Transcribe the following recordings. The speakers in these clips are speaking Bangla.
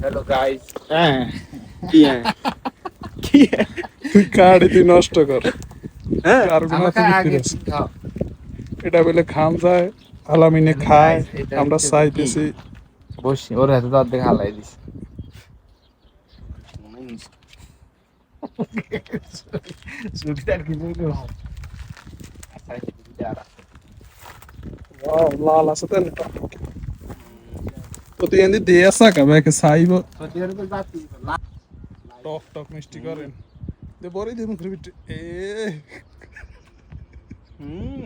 हेलो गाइस কি কি তুই কার্ড তুই নষ্ট কর হ্যাঁ কার গুণা আমাকে তুই আগে ফিরেছ খাও এটা বলে খান যায় আলামিনে খায় আমরা চাইতেছি বসি ওর হাতে তো অর্ধেক হালাই দিস সুবিধার কিছু নেই আচ্ছা সুবিধা আর ওয়াও লাল আছে তেন তো তুই এনে দিয়ে আসা কাবে কে সাইব সত্যিকার তো যাচ্ছি টক টক মিষ্টি করেন দে বড়ই দিমু ক্রিবিট এ হুম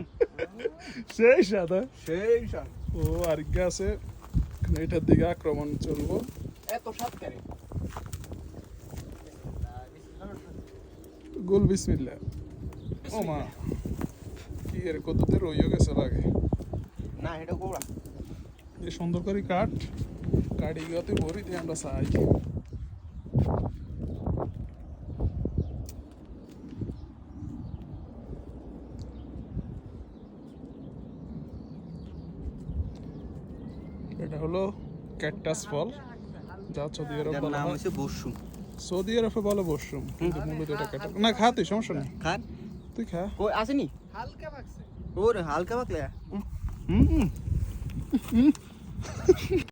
সেই সাদা সেই সান ও আরেকটা আছে এটার দিকে আক্রমণ চলবো এত সাত করে গোল বিসমিল্লাহ ও মা কি এর কততে রইও গেছে লাগে না এটা গোড়া এই সুন্দর করে কাট কাটি গিয়ে ভরি দিয়ে আমরা চাই এটা হলো ক্যাকটাস ফল যা সৌদি আরব বলা নাম হয় হচ্ছে বসু সৌদি আরবে বলে বসুম কিন্তু মূলত এটা ক্যাকটাস না খা তুই সমস্যা নেই খান তুই খা কই আসেনি হালকা বাকছে ওরে হালকা পাকলে হুম